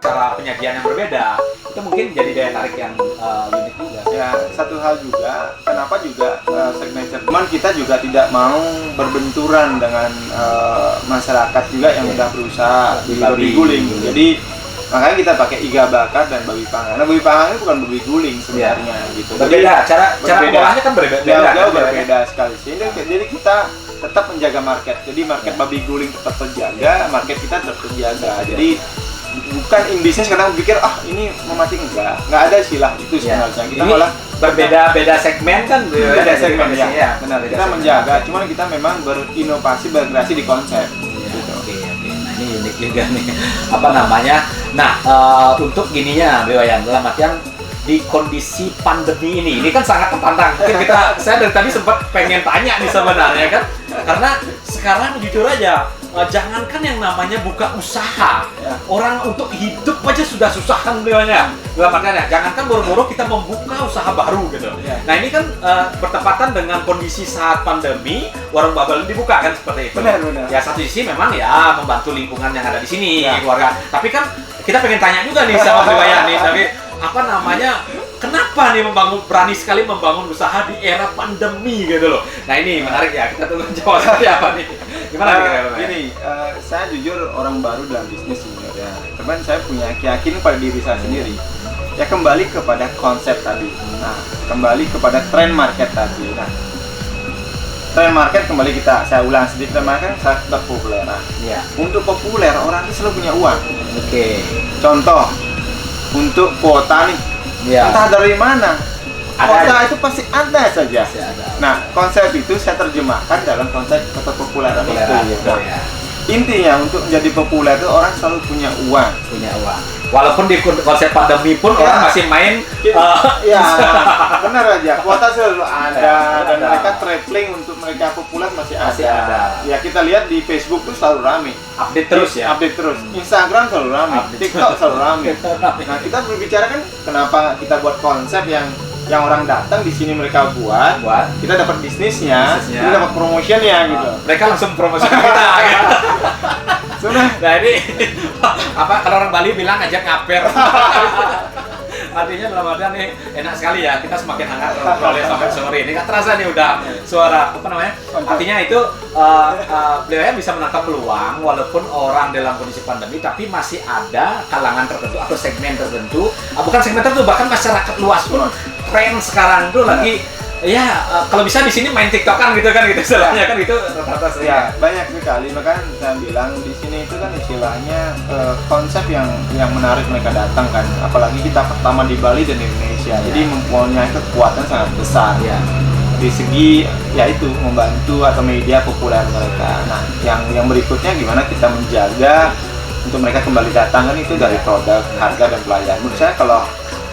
Cara penyajian yang berbeda itu mungkin jadi daya tarik yang unik juga. Ya, satu hal juga, kenapa juga signature. Cuman kita juga tidak mau berbenturan dengan masyarakat juga yang udah berusaha di babi guling. Jadi makanya kita pakai iga bakar dan babi panggang. Nah, babi panggang ini bukan babi guling sebenarnya gitu. Berbeda, cara pengolahnya kan berbeda. Jauh berbeda sekali sih. Jadi kita tetap menjaga market. Jadi market babi guling tetap terjaga, market kita tetap terjaga. Jadi bukan in bisnis kadang pikir ini mau mati, enggak ada istilah itu sebenarnya. Kita malah berbeda segmen kan, beda segmen ya. Benar. Kita menjaga, cuman kita memang berinovasi, berkreasi di konsep. Oke. Nah, ini unik juga nih. Apa namanya? Nah, untuk gininya, Bro Wayan, dalam artian di kondisi pandemi ini kan sangat tertantang. Mungkin saya dari tadi sempat pengen tanya nih sebenarnya kan, karena sekarang jujur aja, jangankan yang namanya buka usaha, orang untuk hidup aja sudah susah kan beliaunya. Dalam artian jangankan boro-boro kita membuka usaha baru gitu. Nah ini kan bertepatan dengan kondisi saat pandemi, warung bubble dibuka kan seperti itu. Benar. Ya satu sisi memang ya membantu lingkungan yang ada di sini, keluarga. Tapi kan kita pengen tanya juga nih sama Bro Wayan nih, tapi apa namanya, kenapa nih berani sekali membangun usaha di era pandemi gitu loh. Nah ini menarik ya, kita tunggu jawaban seperti apa nih. Gimana gini, saya jujur orang baru dalam bisnis sebenarnya. Cuman saya punya keyakinan pada diri saya sendiri. Ya kembali kepada konsep tadi. Nah, kembali kepada tren market tadi. Nah, tren market kembali saya ulang sedikit, tren market sangat populer. Ya. Untuk populer orang itu selalu punya uang. Oke. Contoh, untuk kuota nih, entah dari mana. Kota itu pasti ada saja. Nah, konsep itu saya terjemahkan dalam konsep keterpopuleran itu. Gitu. Intinya untuk menjadi populer itu orang selalu punya uang. Walaupun di konsep pandemi pun orang masih main. Benar aja. Kuota selalu ada dan mereka traveling untuk mereka populer masih ada. Ya kita lihat di Facebook tuh selalu rame. Update terus. Instagram selalu rame. TikTok selalu rame. Nah kita berbicara kan kenapa kita buat konsep yang orang datang di sini mereka buat, kita dapat bisnisnya, kita dapat promotionnya gitu. Mereka langsung promosi kita. Gitu. Nah ini kalau orang Bali bilang aja ngaper. Artinya dalam artian nih enak sekali ya, kita semakin hangat oleh sampai sore ini kan terasa nih udah suara artinya itu beliau bisa menangkap peluang walaupun orang dalam kondisi pandemi, tapi masih ada kalangan tertentu atau segmen tertentu, bukan segmen tertentu, bahkan masyarakat luas pun tren sekarang itu lagi kalau bisa di sini main TikTokan gitu kan gitu istilahnya kan itu rata-rata ya banyak sekali. Makanya saya bilang di sini itu kan istilahnya konsep yang menarik mereka datang kan, apalagi kita pertama di Bali dan Indonesia, jadi mempunyai kekuatan sangat besar di segi yaitu membantu atau media populer mereka. Nah yang berikutnya gimana kita menjaga untuk mereka kembali datang kan itu dari produk, harga dan pelayanan. Menurut saya kalau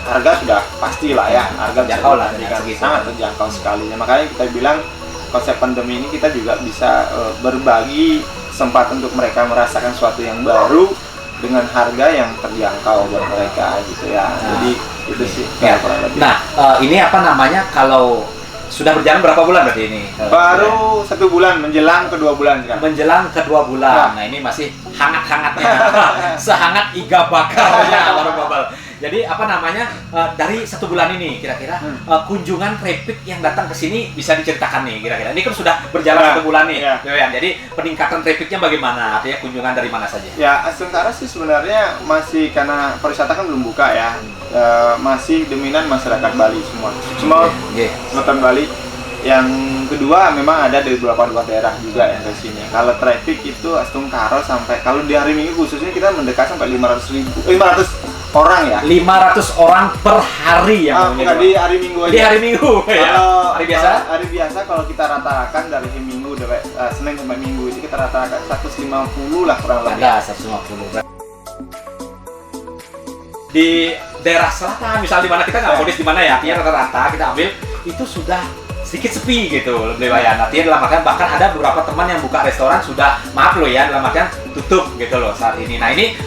harga sudah pasti lah ya, harga terjangkau lah, sangat terjangkau sekali. Makanya kita bilang konsep pandemi ini kita juga bisa berbagi kesempatan untuk mereka merasakan sesuatu yang baru dengan harga yang terjangkau buat mereka gitu ya. Jadi itu sih kurang lebih. Nah ini apa namanya, kalau sudah berjalan berapa bulan berarti ini? Baru 1 bulan, menjelang ke 2 bulan sekarang. Menjelang ke 2 bulan. Nah ini masih hangat-hangatnya, sehangat iga bakarnya warung bubble. Jadi apa namanya, dari 1 bulan ini kira-kira kunjungan traffic yang datang ke sini bisa diceritakan nih kira-kira. Ini kan sudah berjalan 1 bulan nih, Jadi peningkatan trafficnya bagaimana? Artinya kunjungan dari mana saja? Ya sementara sih sebenarnya masih karena pariwisata kan belum buka ya, masih dominan masyarakat Bali semua selatan Bali. Yang kedua memang ada dari beberapa luar daerah juga yang ke sini. Kalau traffic itu Astung Karo sampai, kalau di hari Minggu khususnya kita mendekat sampai 500 orang ya. 500 orang per hari ya. Bukan di hari Minggu aja. Di hari Minggu. Kalau hari biasa? Hari biasa kalau kita ratakan dari hari Minggu Senin sampai Minggu itu kita ratakan 150 lah kurang lebih. Ada 150. Di daerah selatan, misal di mana kita nggak polis di mana ya, artinya rata-rata kita ambil itu sudah sedikit sepi gitu lebih banyak. Artinya dalam artian bahkan ada beberapa teman yang buka restoran sudah maaf loh ya dalam artian tutup gitu loh saat ini. Nah ini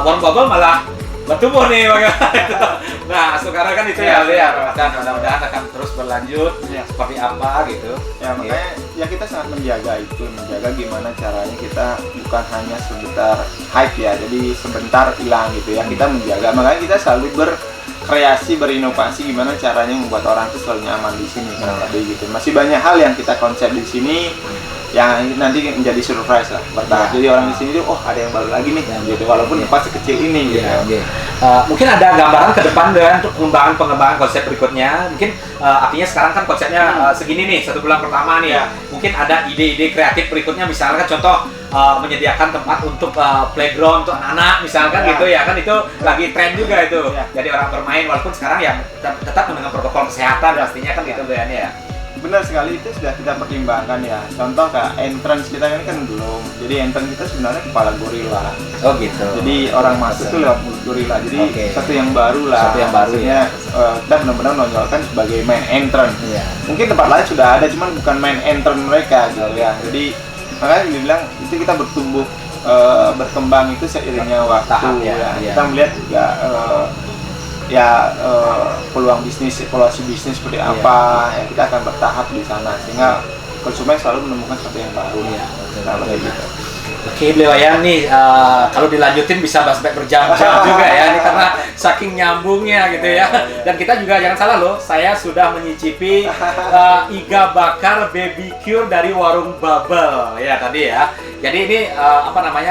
warung bubble malah bertumbuh nih bagaimana. Nah sekarang kan itu ya lihat, dan mudah-mudahan akan terus berlanjut seperti apa gitu. Ya makanya ya kita sangat menjaga gimana caranya kita bukan hanya sebentar hype ya, jadi sebentar hilang gitu ya. Kita menjaga, makanya kita selalu berkreasi, berinovasi gimana caranya membuat orang itu selalu nyaman di sini kan lebih gitu. Masih banyak hal yang kita konsep di sini yang nanti menjadi surprise lah bertahap. Jadi orang di sini tuh ada yang baru lagi nih gitu, walaupun tempat sekecil ini gitu. Mungkin ada gambaran ke depan dengan untuk pengembangan konsep berikutnya. Mungkin artinya sekarang kan konsepnya segini nih, 1 bulan pertama nih. Mungkin ada ide-ide kreatif berikutnya, misalkan contoh menyediakan tempat untuk playground untuk anak-anak misalkan gitu ya, kan itu lagi tren juga itu. Jadi orang bermain walaupun sekarang ya tetap dengan protokol kesehatan pastinya kan gitu ya. Benar sekali, itu sudah kita pertimbangkan ya. Contoh kayak entrance kita ini kan belum. Jadi entrance kita sebenarnya kepala gorila. Oh gitu. Jadi orang masuk tuh lewat gorila. Jadi satu yang baru lah. Satu yang baru ya. Kita benar-benar menonjolkan sebagai main entrance. Mungkin tempat lain sudah ada, cuman bukan main entrance mereka gitu ya. Jadi makanya dibilang itu kita bertumbuh berkembang itu seiringnya waktu ya. Kita melihat juga peluang bisnis, evaluasi bisnis seperti apa, ya kita akan bertahap di sana sehingga konsumen selalu menemukan sesuatu yang baru gitu. Oke, Beli Wayan nih kalau dilanjutin bisa sampai berjam-jam juga ya, ini karena saking nyambungnya gitu ya. Dan kita juga jangan salah loh, saya sudah menyicipi iga bakar BBQ dari warung Bubble ya tadi ya. Jadi ini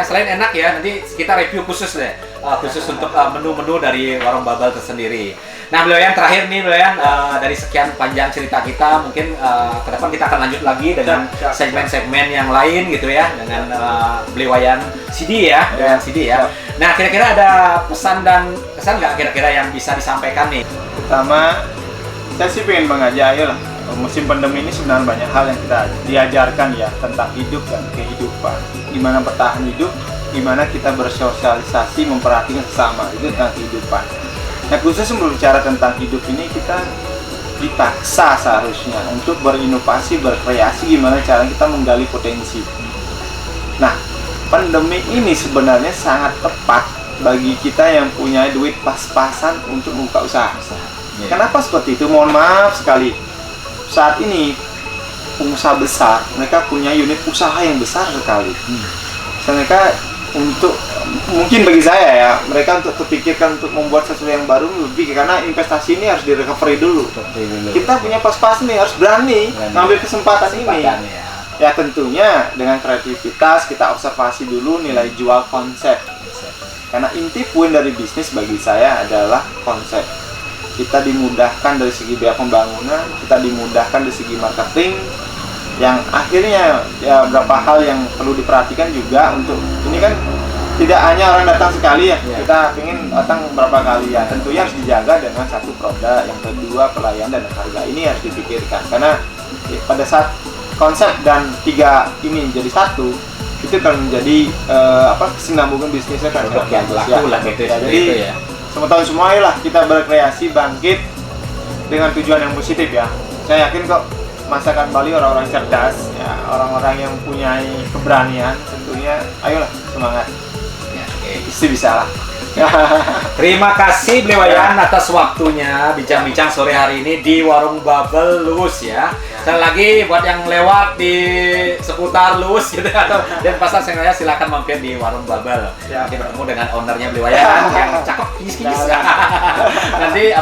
selain enak ya, nanti kita review khusus deh, khusus untuk menu-menu dari warung Bubble tersendiri. Nah, Beli Wayan terakhir nih, Beli Wayan, dari sekian panjang cerita kita, mungkin ke depan kita akan lanjut lagi dengan segmen-segmen yang lain gitu ya, dengan Beli Wayan CD ya, dengan CD ya. Nah, kira-kira ada pesan dan kesan nggak kira-kira yang bisa disampaikan nih? Pertama, saya sih pengen mengajak, ayolah, musim pandemi ini sebenarnya banyak hal yang kita diajarkan ya tentang hidup dan kehidupan. Gimana bertahan hidup, gimana kita bersosialisasi, memperhatikan sesama, itu tentang kehidupan. Nah, khusus berbicara tentang hidup ini, kita dipaksa seharusnya untuk berinovasi, berkreasi gimana cara kita menggali potensi. Nah, pandemi ini sebenarnya sangat tepat bagi kita yang punya duit pas-pasan untuk membuka usaha. Kenapa seperti itu? Mohon maaf sekali. Saat ini pengusaha besar, mereka punya unit usaha yang besar sekali. Mereka untuk mungkin bagi saya ya, mereka untuk terpikirkan untuk membuat sesuatu yang baru lebih karena investasi ini harus di-recovery dulu. Kita punya pas-pas nih, harus berani ngambil kesempatan ini. Ya tentunya dengan kreativitas kita observasi dulu nilai jual konsep. Karena inti poin dari bisnis bagi saya adalah konsep. Kita dimudahkan dari segi biaya pembangunan, kita dimudahkan dari segi marketing, yang akhirnya ya beberapa hal yang perlu diperhatikan juga untuk ini kan tidak hanya orang datang sekali ya, kita ingin datang beberapa kali ya, tentunya harus dijaga dengan satu produk, yang kedua pelayanan dan harga ini harus dipikirkan karena pada saat konsep dan tiga ini jadi satu itu kan menjadi kesinambungan bisnisnya kan yang laku lah gitu ya. Jadi teman-teman semua ayolah kita berkreasi, bangkit dengan tujuan yang positif ya. Saya yakin kok masyarakat Bali orang-orang cerdas ya, orang-orang yang punya keberanian, tentunya ayolah semangat. Pasti bisa lah. Terima kasih Beli Wayan atas waktunya bincang-bincang sore hari ini di warung Bubble Luwus ya. Sekali lagi buat yang lewat di seputar Luwus gitu atau Denpasar Sengaja silakan mampir di warung Bubble. Nanti bertemu dengan ownernya Beli Wayan yang cakep kinis-kinis. Nanti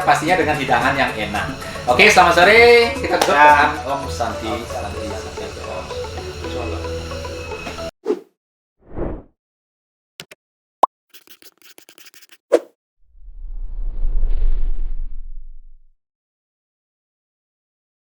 pastinya dengan hidangan yang enak. Oke, selamat sore. Kita tutup dengan Om Santi.